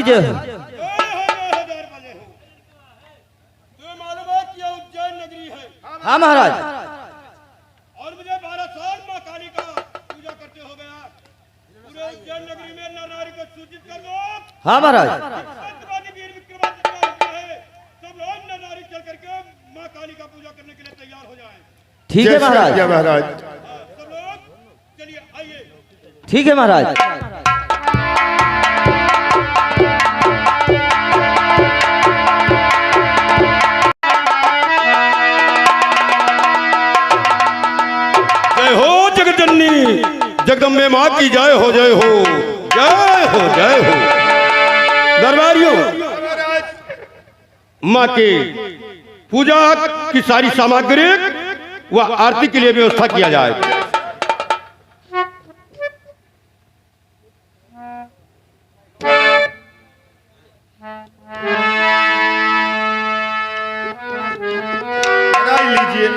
जय हो। हाँ महाराज। और मुझे 12 साल माँ काली का पूजा करते हो गया। पूरे उज्जैन नगरी में नर नारी को सूचित कर दो। हाँ महाराज। वीर विक्रमादित्य है, सब लोग नर नारी चल करके माँ काली का पूजा करने के लिए तैयार हो जाएं। ठीक है महाराज। महाराज सब लोग चलिए आइए। ठीक है महाराज। जय हो जगजननी जगदम्बे माँ की जय हो जय हो जय हो जय हो। दरबारियों, माँ के पूजा की सारी सामग्री व आरती के लिए व्यवस्था किया जाए। लीजिए।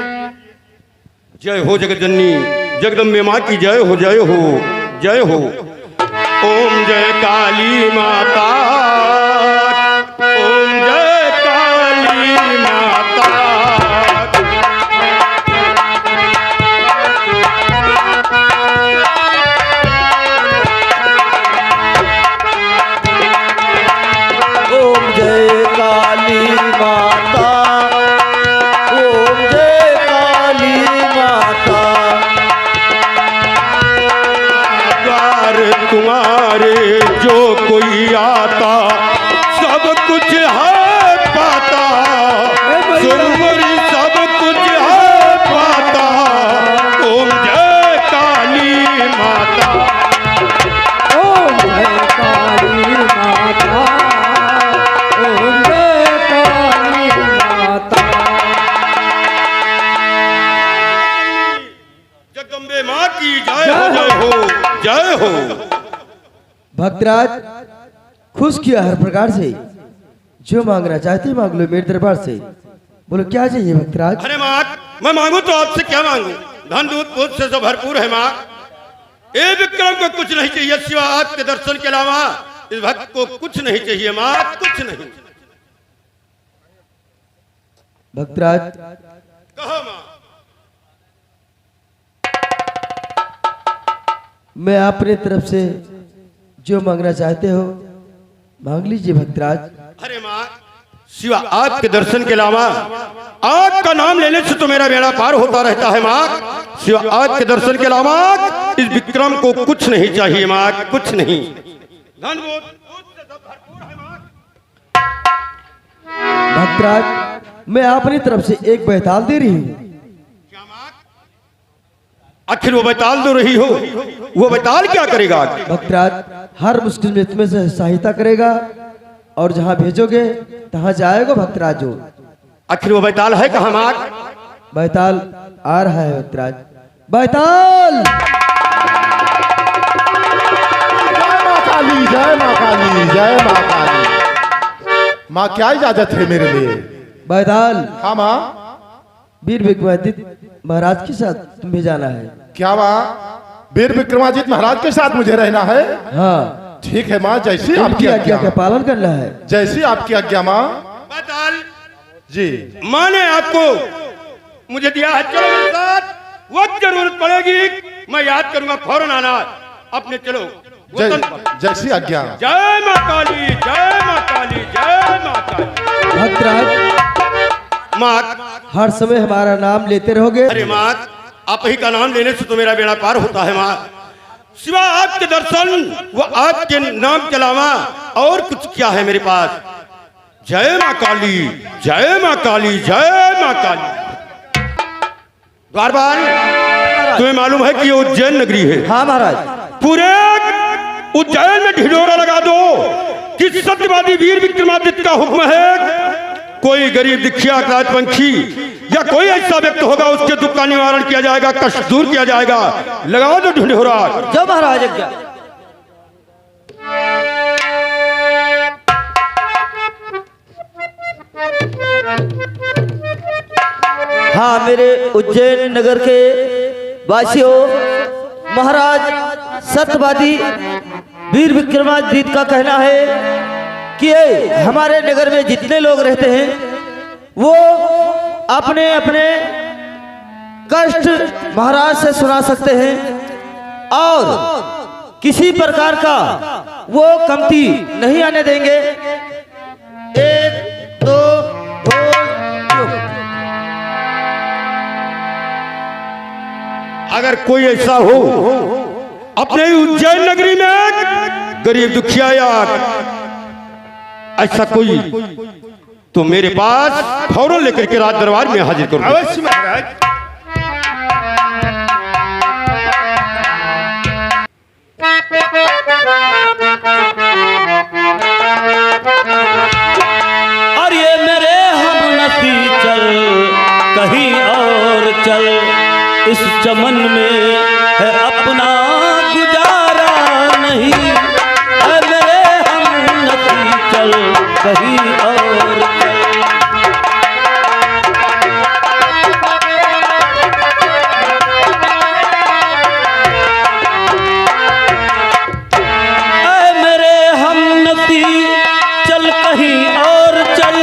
जय हो जगजननी जगदम्बे माँ की जय हो जय हो जय हो। ओम जय काली माता, ओम जय काली माता। ओम जय काली माता, ओम जय काली माता। द्वार तुम्हारे जो कोई आता सब कुछ है पाता। सुरमरी सब कुछ है पाता। ओम जय काली माता, ओम जय काली माता, ओम जय काली माता। जगदम्बे माँ की जय हो जय हो जय हो। भक्तराज खुश किया हर प्रकार से, जो मांगना चाहते मांग लो मेरे दरबार से। बोलो क्या चाहिए भक्तराज? अरे माँ, मैं मांगू तो आपसे क्या मांगू? धन दूध पुत्र से तो भरपूर है माँ। ए विक्रम को कुछ नहीं चाहिए सिवाय आपके दर्शन के अलावा। इस भक्त को कुछ नहीं चाहिए माँ, कुछ नहीं। भक्तराज कहो माँ। मैं अपने तरफ से जो मांगना चाहते हो मांग लीजिए भक्तराज। अरे माँ, सिवा आपके दर्शन के अलावा आपका नाम लेने से तो मेरा बेड़ा पार होता रहता है माँ। सिवा आपके दर्शन के अलावा इस विक्रम को कुछ नहीं चाहिए माँ, कुछ नहीं। धन भरपूर है माँ। भक्तराज मैं अपनी तरफ से एक बैताल दे रही हूँ। आखिर वो बैताल दो रही हो, वो बैताल क्या करेगा? भक्तराज हर मुश्किल में तुम्हें से सहायता करेगा और जहाँ भेजोगे तहाँ जाएगा भक्तराज। जो आखिर वो बैताल है कहाँ माँ? बैताल आ रहा है भक्तराज। बैताल जय माँ काली, जय माँ काली, जय माँ काली। माँ क्या इजाजत है मेरे लिए? बैताल हाँ माँ। वीर विक्रमादित्य महाराज के साथ तुम्हें जाना है। क्या माँ? वीर विक्रमादित्य महाराज के साथ मुझे रहना है? हाँ ठीक है माँ, जैसी आपकी आपकी आज्ञा आज्ञा। का पालन करना है। जैसी आपकी आज्ञा माँ। बैताल जी माँ ने आपको मुझे दिया है, चलो मेरे साथ। वक्त जरूरत पड़ेगी मैं याद करूंगा, फौरन आना। अपने चलो जैसी आज्ञा। जय माँ काली, जय माँ काली, जय माँ काली। भक्तराज माँ हर समय हमारा नाम लेते रहोगे। अरे माँ, आप ही का नाम लेने से तो मेरा बेड़ा पार होता है माँ। सिवा आपके दर्शन वो आपके नाम के अलावा और कुछ क्या है मेरे पास? जय माँ काली, जय माँ काली, जय माँ काली। द्वारपाल, तुम्हें मालूम है कि ये उज्जैन नगरी है। हाँ महाराज। पूरे उज्जैन में ढिढोरा लगा दो कि सत्यवादी वीर विक्रमादित्य का हुक्म है। कोई गरीब दुखिया राजवंशी या कोई ऐसा व्यक्ति होगा उसके दुख का निवारण किया जाएगा, कष्ट दूर किया जाएगा। लगाओ तो ढिढोरा। जय महाराज। क्या हाँ मेरे उज्जैन नगर के वासियों, महाराज सत्यवादी वीर विक्रमादित्य का कहना है कि हमारे नगर में जितने लोग रहते हैं वो अपने अपने कष्ट महाराज से सुना सकते हैं और किसी प्रकार का वो कमती नहीं आने देंगे। 1 2 अगर कोई ऐसा हो अपने उज्जैन नगरी में गरीब दुखिया या ऐसा कोई तो मेरे पास फौरन लेकर के राज दरबार में हाजिर करो। अवश्य महाराज। और ये मेरे हमनसी चल कहीं और चल, इस चमन में है अपना गुजारा नहीं। है मेरे हमनसी चल कहीं और चल। है मेरे हमनसी चल कहीं और चल,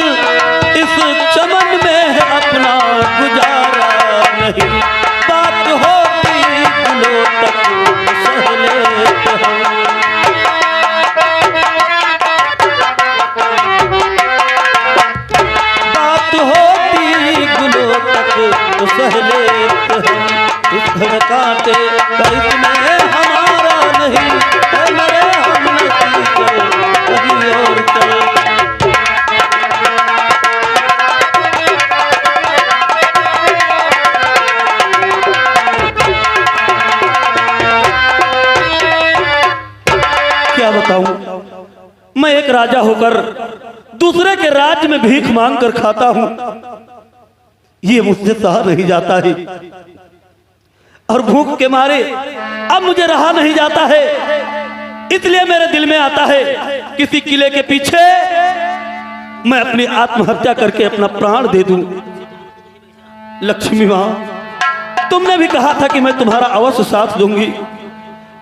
इस चमन में है अपना गुजारा नहीं। बात होती गुलों तक सह लेते हम, बात होती गुलों तक सह लेते हम। इस कांटे का इसमें हमारा नहीं। है मेरे हमनसी चल कहीं और चल। क्या बताऊं, मैं एक राजा होकर दूसरे के राज्य में भीख मांग कर खाता हूं, ये मुझसे सहा नहीं जाता है। और भूख के मारे अब मुझे रहा नहीं जाता है, इसलिए मेरे दिल में आता है किसी किले के पीछे मैं अपनी आत्महत्या करके अपना प्राण दे दूं। लक्ष्मी मां, तुमने भी कहा था कि मैं तुम्हारा अवश्य साथ दूंगी,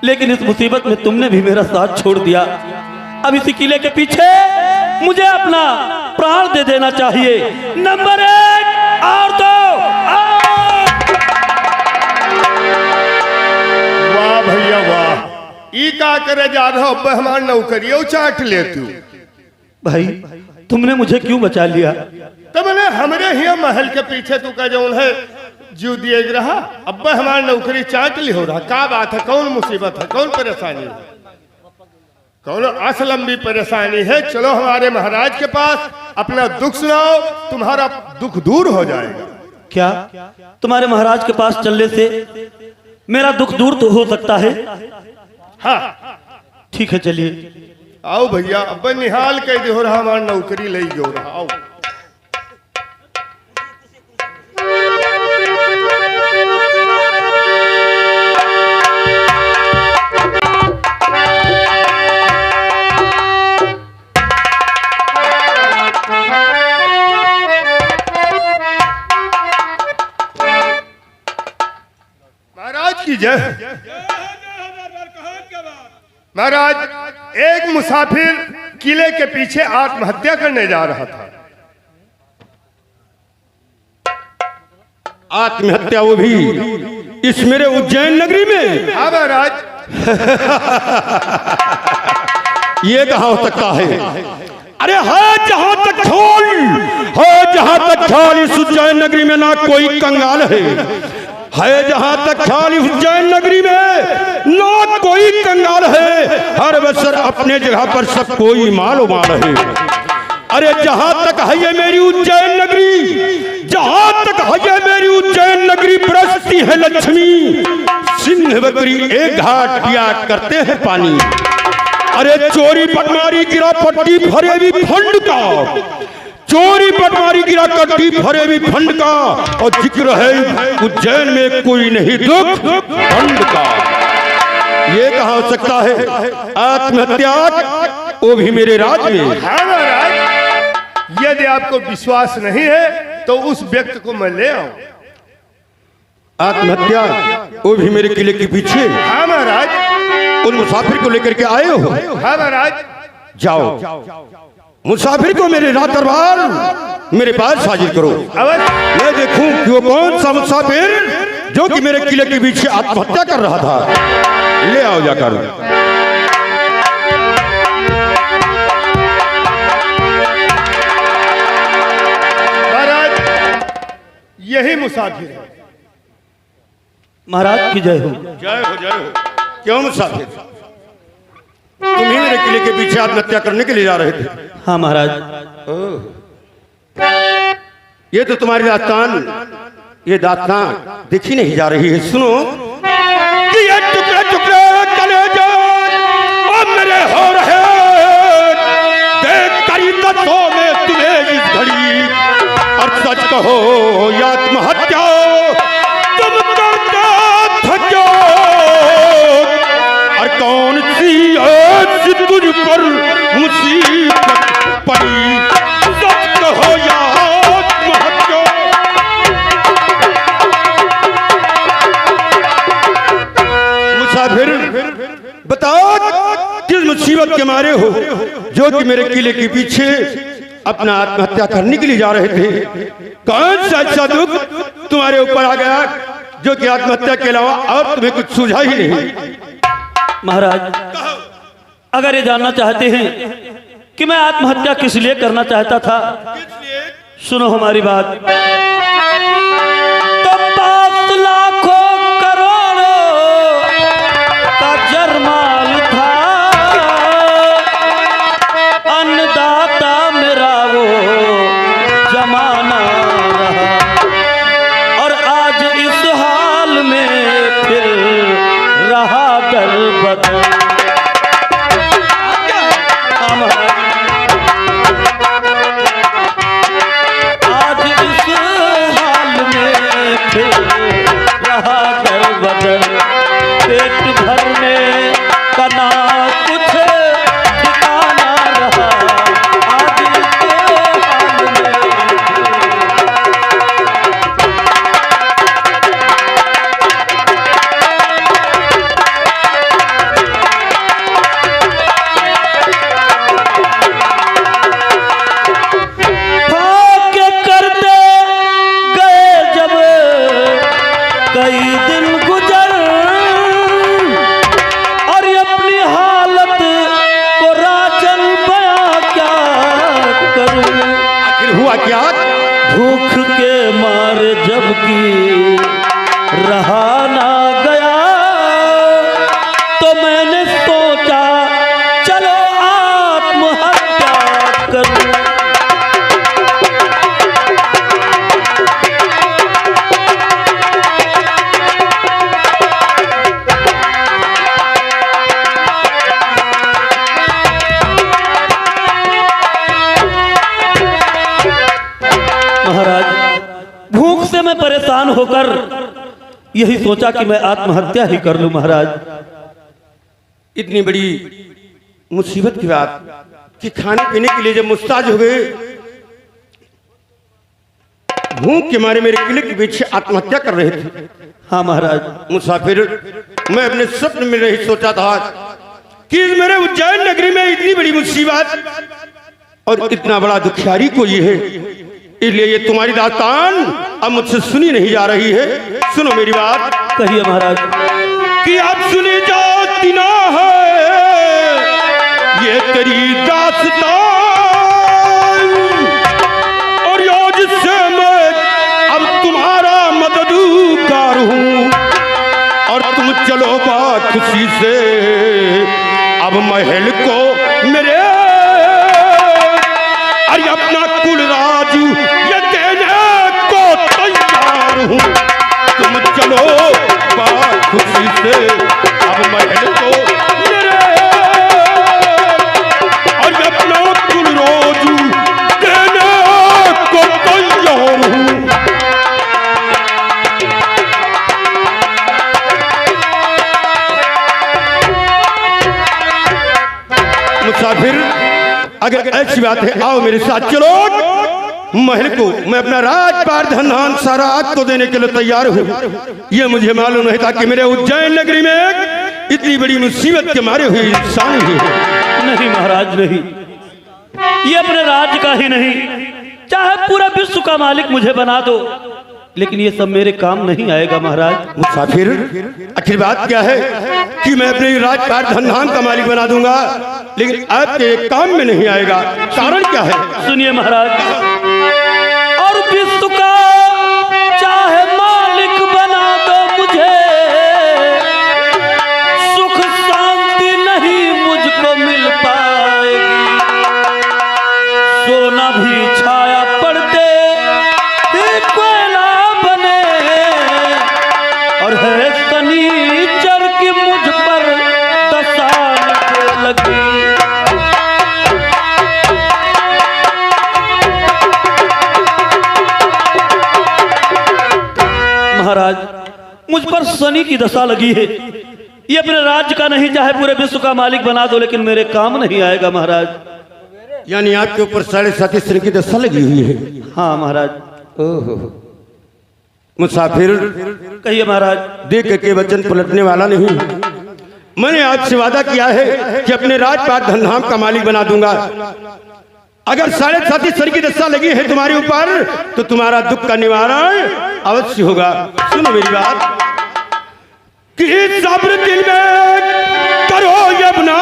लेकिन इस मुसीबत में तुमने भी मेरा साथ छोड़ दिया। अब इसी किले के पीछे मुझे अपना प्राण दे देना चाहिए। नंबर 1 और 2। वाह भैया वाह, ई का करे जा रहा हो? हमार नौकरियों चाट ले तू। भाई तुमने मुझे क्यों बचा लिया? तो मैंने हमरे ही महल के पीछे तू का जो है जीव दिए रहा, अब हमारी नौकरी चाट ली हो रहा। क्या बात है? कौन मुसीबत है? कौन परेशानी है? कौन असलंबी परेशानी है? चलो हमारे महाराज के पास अपना दुख सुनाओ, तुम्हारा दुख दूर हो जाएगा। क्या तुम्हारे महाराज के पास चलने से मेरा दुख दूर तो हो सकता है? हाँ ठीक है, चलिए। आओ भैया, अब निहाल कह दे हो रहा, हमारी नौकरी ले गयो रहा। आओ। महाराज की जय। महाराज, एक मुसाफिर किले के पीछे आत्महत्या करने जा रहा था। आत्महत्या, वो भी इस मेरे उज्जैन नगरी में? हाँ महाराज। ये कहाँ हो सकता है? अरे है जहां तक ख्याल, है जहां तक ख्याल, इस उज्जैन नगरी में ना कोई कंगाल है जहां तक ख्याल, इस उज्जैन नगरी में ना कोई कंगाल है। हर बसर अपने जगह पर सब कोई मालो माल है। अरे जहां तक है ये मेरी उज्जैन नगरी, जहां तक है ये मेरी उज्जैन नगरी, बरसती है लक्ष्मी, सिंह बकरी एक घाट पिया करते हैं पानी। अरे चोरी पटमारी गिरा पट्टी भरे भी फंड का, चोरी पटमारी गिरा कट्टी भरे भी फंड का, और जिक्र है उज्जैन में कोई नहीं दुख फंड का। ये कहाँ हो सकता है? आत्महत्या, वो भी मेरे राज्य में। हाँ महाराज, यदि आपको विश्वास नहीं है तो उस व्यक्ति को मैं ले आऊं। आत्महत्या, वो भी मेरे किले के पीछे? हाँ महाराज। उन मुसाफिर को लेकर के आए हो? हाँ महाराज। जाओ मुसाफिर को मेरे राज दरबार मेरे पास हाजिर करो। अवश्य। मैं देखूं कि वो कौन सा मुसाफिर जो कि मेरे किले के पीछे आत्महत्या कर रहा था। ले आओ जाकर। महाराज यही मुसाफिर है। महाराज की जय हो। जय हो, जय हो। क्यों मुसाफिर, तुम ही मेरे किले के पीछे आत्महत्या करने के लिए जा रहे थे? हाँ महाराज। ये तो तुम्हारी दास्तान देखी नहीं जा रही है। सुनो कि ये टुकड़े टुकड़े कलेजे और मेरे हो रहे, देख करी तत्वों में तुम्हें इस घड़ी, और सच कहो या आत्महत्या तुम करते थको, और कौन सी ऐसी तुझ पर मुसीबत पड़ी, सच कहो या आत्महत्या। मुसाफिर बताओ किस मुसीबत के मारे हो जो कि मेरे किले के पीछे अपना आत्महत्या करने के लिए जा रहे थे? कौन सा अच्छा दुख तुम्हारे ऊपर आ गया जो कि आत्महत्या के अलावा और तुम्हें कुछ सूझा ही नहीं? महाराज अगर ये जानना चाहते हैं कि मैं आत्महत्या किस लिए करना चाहता था, सुनो हमारी बात। तो 5 लाखों करोड़ों का जरमाल था, अन्नदाता मेरा वो जमाना रहा, और आज इस हाल में फिर रहा दर बदर। आज इस हाल में फिर रहा दर बदर, पेट भरने का ना कुछ ठिकाना रहा, आज इस हाल में। भाग्य करते गए जब कई दिन गुजर, और अपनी हालत को राजन बयां क्या करूं। आखिर हुआ क्या? भूख के मारे जबकि रहा ना गया, तो मैंने सोचा चलो आत्महत्या करूं। महाराज भूख से मैं परेशान होकर यही सोचा कि मैं आत्महत्या ही कर लूं। महाराज इतनी बड़ी मुसीबत की बात कि खाने पीने के लिए जब मुस्ताज हो गए, भूख के मारे मेरे किले के पीछे आत्महत्या कर रहे थे। हाँ महाराज। मुसाफिर मैं अपने स्वप्न में नहीं सोचा था कि मेरे उज्जैन नगरी में इतनी बड़ी मुसीबत और इतना बड़ा दुखियारी कोई है। इसलिए ये तुम्हारी दास्तान अब मुझसे सुनी नहीं जा रही है। सुनो मेरी बात। कहिए महाराज। कि अब सुनी जाती ना है ये तेरी दास्तान, और आज से मैं अब तुम्हारा मददगार हूँ, और तुम चलो बात खुशी से अब महल को मेरे, अरे अपना कुल राजू ये देने को तैयार हूँ। तुम चलो बात खुशी से अब महल को मेरे, और अपना कुल राजू देने को तैयार हूँ। मुसाफिर अगर ऐसी बात है, आओ मेरे साथ चलो महल को। मैं अपना राजपाट धन सारा आज तो देने के लिए तैयार हूँ। यह मुझे मालूम नहीं था कि मेरे उज्जैन नगरी में इतनी बड़ी मुसीबत के मारे हुए इंसान ही है। नहीं महाराज नहीं। ये अपने राज्य का ही नहीं, चाहे पूरा विश्व का मालिक मुझे बना दो, लेकिन ये सब मेरे काम नहीं आएगा महाराज। मुसाफिर, आखिर बात क्या है कि मैं अपने राजपाट धनधाम का मालिक बना दूंगा, लेकिन आपके काम में नहीं आएगा, कारण क्या है? सुनिए महाराज, और विश्व का चाहे मालिक बना दो मुझे, सुख शांति नहीं मुझको मिल पाएगी। सोना भी छाया पड़ते कोयला बने, और है शनिचर की मुझ पर दशा लगी। महाराज, मुझ पर शनि की दशा लगी है। ये अपने राज्य का नहीं, चाहे पूरे विश्व का मालिक बना दो, लेकिन मेरे काम नहीं आएगा महाराज। यानी आपके ऊपर 7.5 शनि की दशा लगी हुई है? हाँ महाराज। ओहो, मुसाफिर, कहिए महाराज। देख के वचन पलटने वाला नहीं। मैंने आपसे वादा किया है कि अपने राजपाट धनधाम का मालिक बना दूंगा। अगर 7.5 शनि की दशा लगी है तुम्हारे ऊपर, तो तुम्हारा दुख का निवारण अवश्य होगा। सुनो मेरी बात कि सब्र दिल में करो यमुना,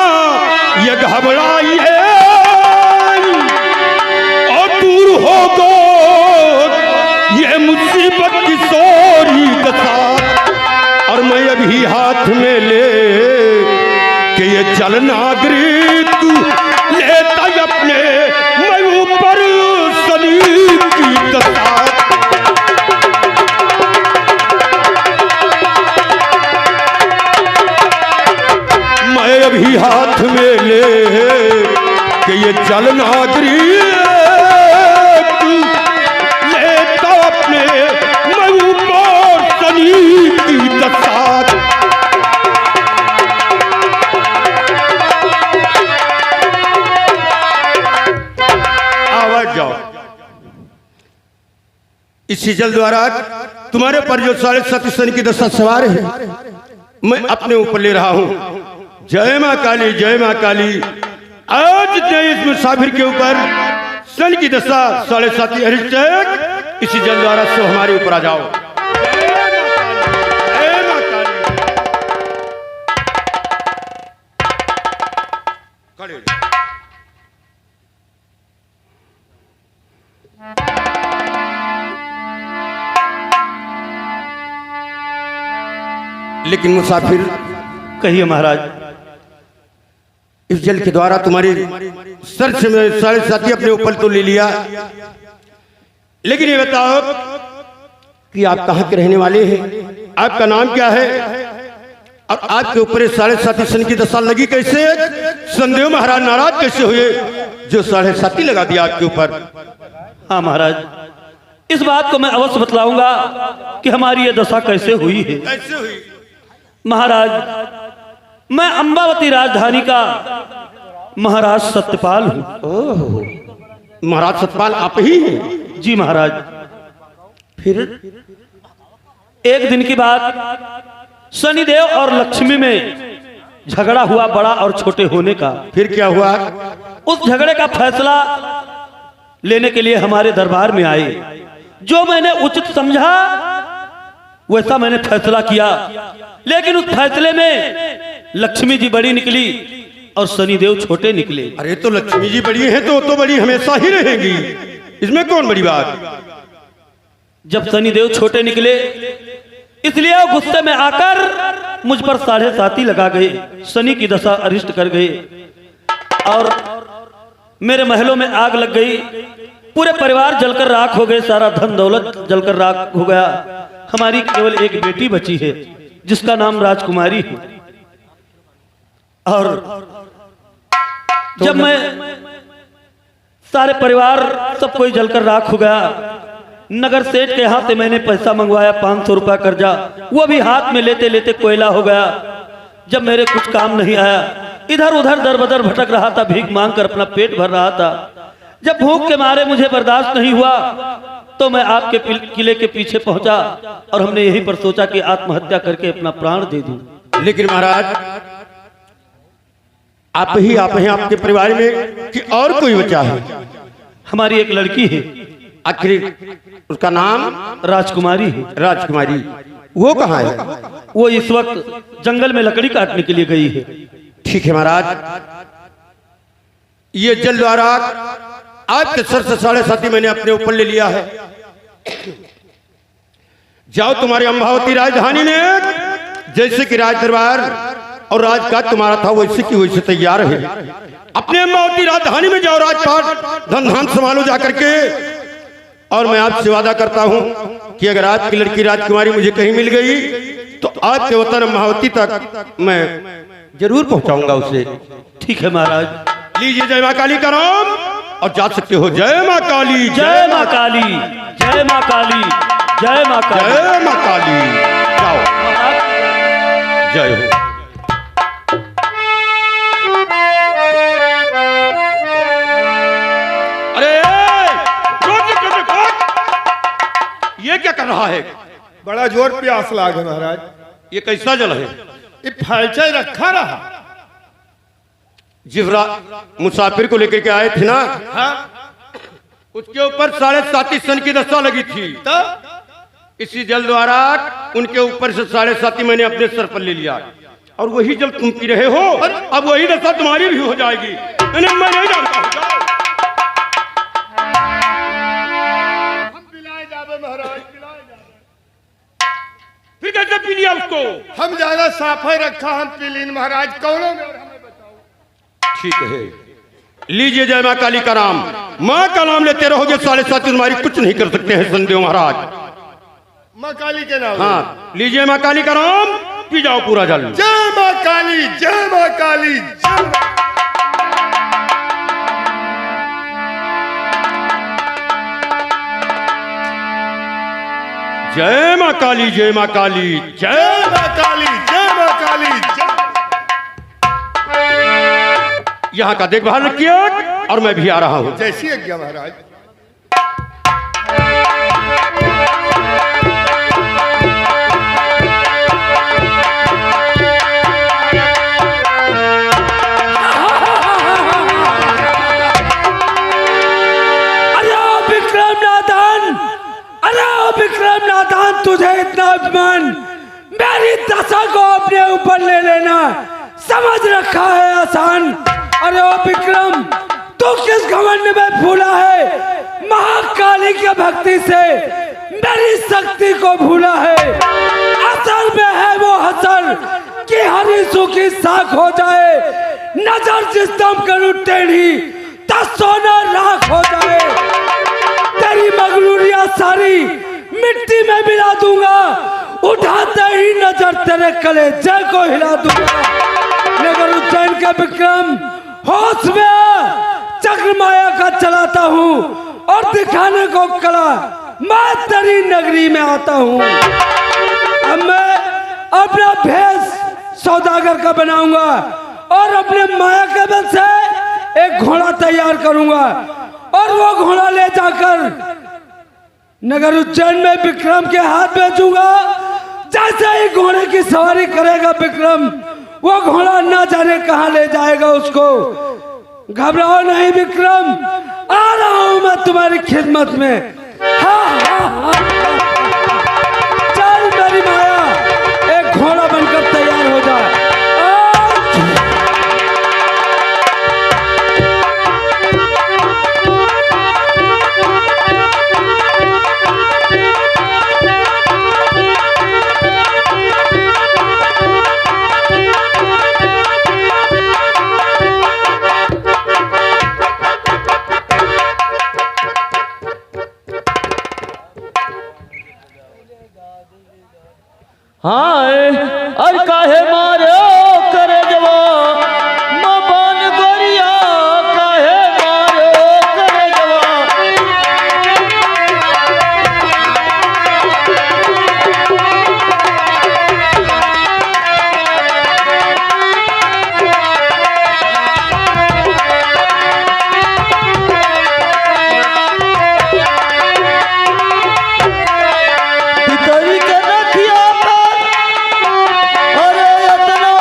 ये घबराई है और दूर हो गो ये मुसीबत की सोरी दशा। और मैं अभी हाथ में ले कि ये जल नागरिक लेता अपने मैं ऊपर शनि की दशा। मैं अभी हाथ में ले कि ये जल नागरिक लेता अपने मैं ऊपर शनि की दशा। आवाज जाओ, इसी जल द्वारा तुम्हारे पर जो 7.5 शनि की दशा सवार है, मैं अपने ऊपर ले रहा हूं। जय मां काली, जय मां काली। आज इस मुसाफिर के ऊपर शनि की दशा 7.5 अरिष्ट, इसी जल द्वारा से हमारे ऊपर आ जाओ। जय मां काली। खड़े हो जाओ। लेकिन मुसाफिर, कहिए महाराज। इस जल के द्वारा तुम्हारी सर से मैं 7.5 अपने ऊपर तो ले लिया, लेकिन ये बताओ कि आप कहाँ के रहने वाले हैं, आपका नाम क्या है, और आपके ऊपर 7.5 शनि की दशा लगी कैसे? संदेव महाराज नाराज कैसे हुए जो 7.5 लगा दिया आपके ऊपर? हाँ महाराज, इस बात को मैं अवश्य बतलाऊंगा कि हमारी ये दशा कैसे हुई है। कैसे हुई? महाराज, मैं अंबावती राजधानी का महाराज सत्यपाल हूँ। महाराज सतपाल आप ही हैं? जी महाराज। फिर एक दिन की बात, शनिदेव और लक्ष्मी में झगड़ा हुआ, बड़ा और छोटे होने का। फिर क्या हुआ? उस झगड़े का फैसला लेने के लिए हमारे दरबार में आए। जो मैंने उचित समझा वैसा मैंने फैसला किया, लेकिन उस फैसले में लक्ष्मी जी बड़ी निकली और शनिदेव छोटे निकले। अरे तो लक्ष्मी जी बड़ी हैं तो बड़ी हमेशा ही रहेंगी, इसमें कौन बड़ी बात? जब शनिदेव छोटे निकले, इसलिए वो गुस्से में आकर मुझ पर 7.5 लगा गए, शनि की दशा अरिष्ट कर गए और मेरे महलों में आग लग गई। पूरे परिवार जलकर राख हो गए, सारा धन दौलत जलकर राख हो गया। हमारी केवल एक बेटी बची है जिसका नाम राजकुमारी है। और जब मैं सारे परिवार सब कोई जलकर राख हो गया, नगर सेठ के हाथ से मैंने पैसा मंगवाया, 500 रुपया कर्जा, वो भी हाथ में लेते लेते कोयला हो गया। जब मेरे कुछ काम नहीं आया, इधर उधर दर बदर भटक रहा था, भीख मांग कर अपना पेट भर रहा था। जब भूख के मारे मुझे बर्दाश्त नहीं हुआ तो मैं आपके किले के पीछे पहुंचा और हमने यहीं पर सोचा कि आत्महत्या करके अपना प्राण दे दूं। लेकिन महाराज, आप ही आपके परिवार में कि और कोई बचा है? हमारी एक लड़की है, आखिर उसका नाम? राजकुमारी है। राजकुमारी। वो कहाँ है? वो इस वक्त जंगल में लकड़ी काटने के लिए गई है। ठीक है महाराज, ये जल द्वारा आज के सर से 7.5 महीने अपने ऊपर ले लिया है। जाओ, तुम्हारी अम्बावती राजधानी में जैसे कि राज दरबार और राजकाज तुम्हारा था वैसे की वैसे तैयार है। अपने अम्बावती राजधानी में जाओ, राजपाट धन धान संभालो जाकर के। और मैं आपसे वादा करता हूं कि अगर आपकी लड़की राजकुमारी मुझे कहीं मिल गई तो आपके वतन अम्बावती तक मैं जरूर पहुंचाऊंगा उसे। ठीक है महाराज। लीजिए जय मां काली का नाम और जा सकते हो। जय मां काली, जय मां काली, जय मां काली, जय मां काली, जय मां काली। जाओ, जय हो। अरे ये क्या कर रहा है? बड़ा जोर प्यास लागे महाराज। ये कैसा जल है? ये फैलचा रखा रहा। जिवरा मुसाफिर को लेकर के आए थे ना, हाँ? उसके ऊपर 7.5 सन की दस्ता लगी थी। तो इसी जल द्वारा उनके ऊपर से 7.5 महीने अपने सर पर ले लिया और वही जल तुम पी रहे हो। अब वही दशा तुम्हारी भी हो जाएगी। मैं नहीं जानता हूं। हम पिलाए जावे महाराज, पिलाए जावे। फिर कैसे पी लिया उसको? हम ज्यादा साफे रखा, हम पीलीन महाराज। कौनों में हमें बताओ। ठीक है, लीजिए जय मां काली का नाम। मां का नाम लेते रहोगे 7.5 तुम्हारी कुछ नहीं कर सकते हैं संदेव महाराज। मां काली के नाम। हाँ, लीजिए मां काली का नाम, पी जाओ पूरा जल। जय मां काली, जय मां काली, जय मां काली, जय मां काली, जय मां काली, जय मां काली, जय। यहाँ का देखभाल रखिए और मैं भी आ रहा हूँ। जैसी आज्ञा महाराज। विक्रम नाथन, तुझे इतना अभिमान, मेरी दशा को अपने ऊपर ले लेना समझ रखा है आसान। अरे ओ विक्रम, तू किस घमंड में फूला है? महाकाली के भक्ति से मेरी शक्ति को भूला है। असल में है वो हसन कि हरी सूखी साख हो जाए, नजर जिस दम करूं टेढ़ी तो सोना राख हो जाए। तेरी मगरूरिया सारी मिट्टी में मिला दूंगा, उठाते ही नजर तेरे कलेजे को हिला दूंगा। लेकिन उज्जैन के विक्रम, होश में आ, चक्र माया का चलाता हूँ और दिखाने को कला मैं तेरी नगरी में आता हूँ। अब मैं अपना भेष सौदागर का बनाऊंगा और अपने माया के बल से एक घोड़ा तैयार करूंगा और वो घोड़ा ले जाकर नगर उज्जैन में विक्रम के हाथ बेचूंगा। जैसे ही घोड़े की सवारी करेगा विक्रम, वो घोड़ा ना जाने कहां ले जाएगा उसको। घबराओ नहीं विक्रम, आ रहा हूं मैं तुम्हारी खिदमत में। चल मेरी माया, एक घोड़ा बनकर तैयार हो जा। हाय और काहे मारे करे जवा मबान गोरिया, काहे मारे करे जवा। पितरी के रखिया, अरे इतना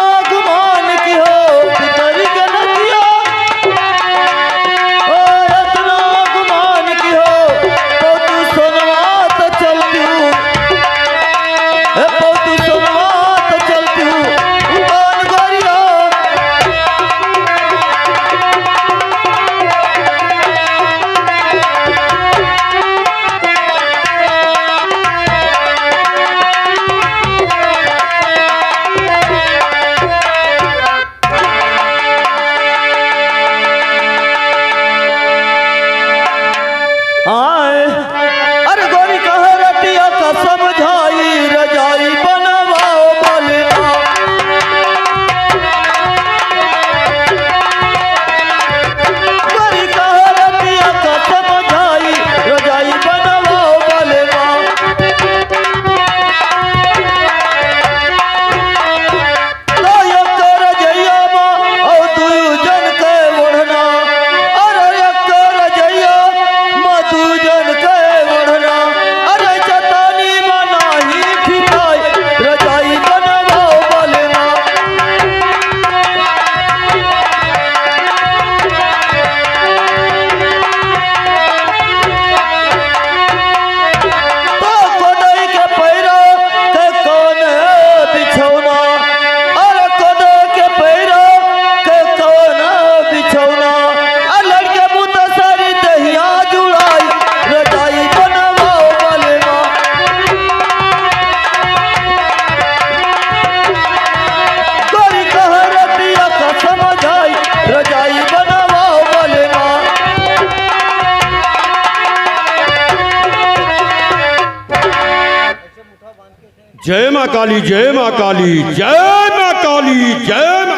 जय माँ काली, जय माँ काली, जय माँ काली, जय माँ।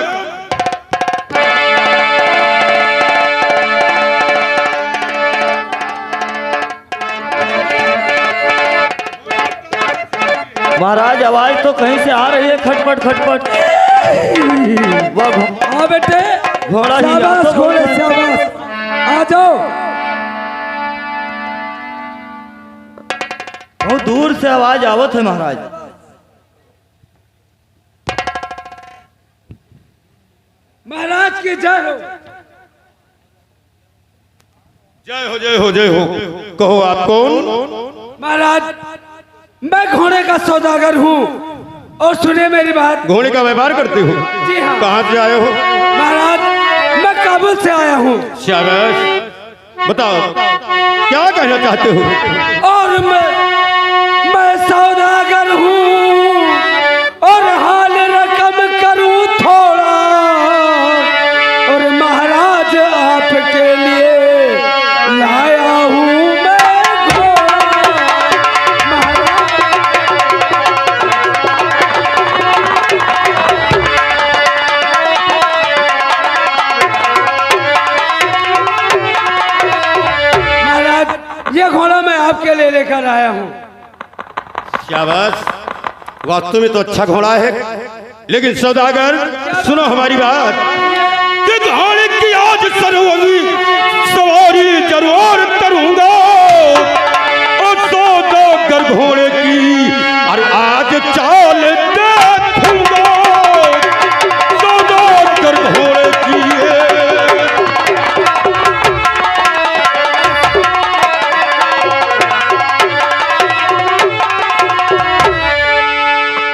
महाराज आवाज तो कहीं से आ रही है, खटपट खटपट। वह हाँ बेटे, घोड़ा ही शाबाश जाता घोड़े, है। शाबाश, आ जाओ। बहुत दूर से आवाज आवत है महाराज। महाराज की जय हो। जय हो, जय हो, जय हो। कहो आप कौन? महाराज मैं घोड़े का सौदागर हूँ और सुने मेरी बात। घोड़े का व्यापार करते हो? जी हाँ। कहाँ से आए हो? महाराज मैं काबुल से आया हूँ। शाबाश, बताओ क्या कहना चाहते हो? और मैं सौदागर हूँ और हाल रकम करूँ थोड़ा, और महाराज आपके लिए लाया हूँ मैं घोड़ा। महाराज ये घोड़ा मैं आपके लिए लेकर आया हूँ। शाबाश, वास्तव में तो अच्छा घोड़ा है, लेकिन सौदागर सुनो हमारी बात कि घोड़े की आज सरवरी सवारी जरूर करूंगा, और सौदागर घोड़े की और आज चाल देखूंगा, सौदागर घोड़े की।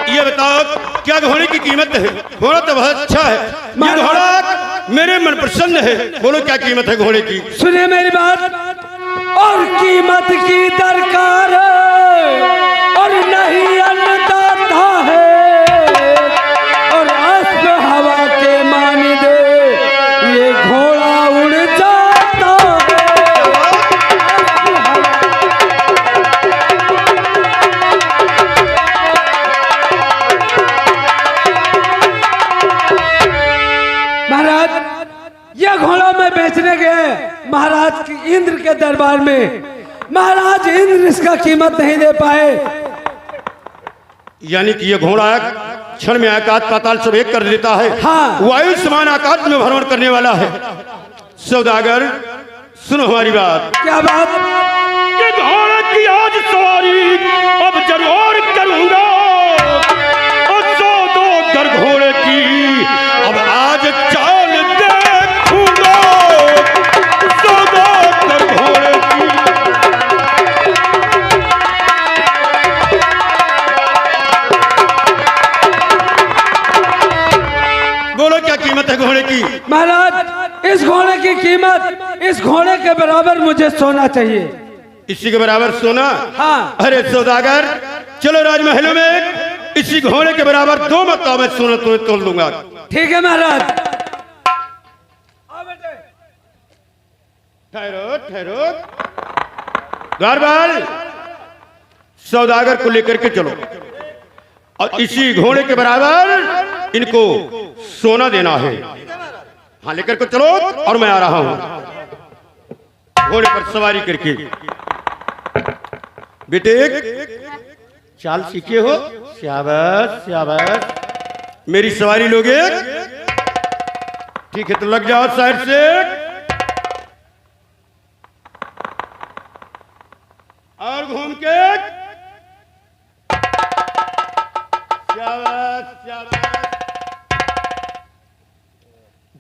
ये बताओ क्या घोड़े की कीमत है? घोड़ा तो बहुत अच्छा है, ये घोड़ा मेरे मन प्रसन्न है। बोलो क्या कीमत है घोड़े की? सुने मेरी बात, और कीमत की दरकार और नहीं अन्नदाता है, और अस्प हवा के मानिंद ये घोड़ा उड़ जाता है। महाराज यह घोड़ा मैं बेचने गए महाराज की इंद्र के दरबार में। महाराज इंद्र इसका कीमत नहीं दे पाए। यानी कि ये घोड़ा क्षण में आकाश पाताल सब एक कर देता है। हाँ। वायु समान आकाश में भ्रमण करने वाला है। सौदागर सुनो हमारी बात। क्या बात? ये घोड़े की आज सवारी अब जरूर करूंगा, और सौदागर घोड़े की अब आज चाल देखूंगा, सौदागर घोड़े की। बोलो क्या कीमत है घोड़े की? महाराज इस घोड़े की कीमत इस घोड़े के बराबर मुझे सोना चाहिए। इसी के बराबर सोना? हाँ। अरे सौदागर चलो राजमहलों में इसी घोड़े के बराबर दो मतों में सोना तुम्हें तोल दूंगा। ठीक है महाराज। ठहरो ठहरो, द्वारपाल सौदागर को लेकर के चलो, और इसी घोड़े के बराबर इनको सोना देना है। हाँ लेकर के चलो, और मैं आ रहा हूं घोड़े पर सवारी करके। बेटे चाल सीखे हो? शाबाश शाबाश। मेरी सवारी लोगे? ठीक है तो लग जाओ साइड से, और घूम के। शाबाश शाबाश।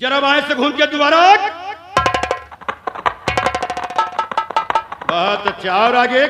जरा बाएं से घूम के दोबारा। बहुत अच्छा, और आगे।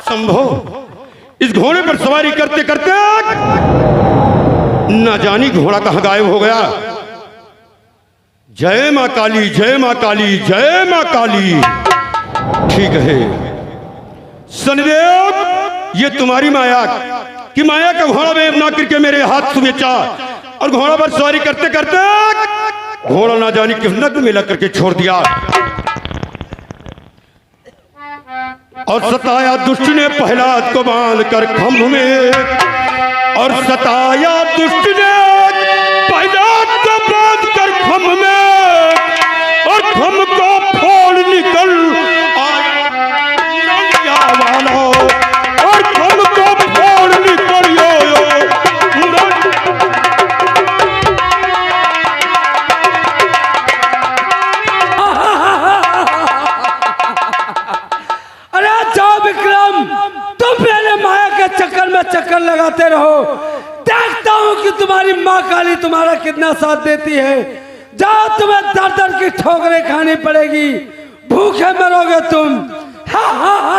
संभव इस घोड़े पर सवारी करते करते न जानी घोड़ा कहां गायब हो गया। जय मां काली, जय मां काली, जय मां काली। ठीक है शनिदेव, ये तुम्हारी माया कि माया का घोड़ा वेब ना करके मेरे हाथ से बेचा और घोड़ा पर सवारी करते करते घोड़ा ना जानी किस नग में लग करके छोड़ दिया। और सताया दुष्ट ने प्रहलाद को बांध कर खंभ में, और सताया दुष्ट ने प्रहलाद को बांध कर खंभ में, और खंभ को फोड़ निकल आया वाला, और खंभ को फोड़ निकल अरे जाओ विक्रम, तुम मेरे माया के चक्कर में चक्कर लगाते रहो। देखता हूँ कि तुम्हारी माँ काली तुम्हारा कितना साथ देती है। जाओ, तुम्हें दर दर की ठोकरें खानी पड़ेगी, भूखे मरोगे तुम। हा हा हा।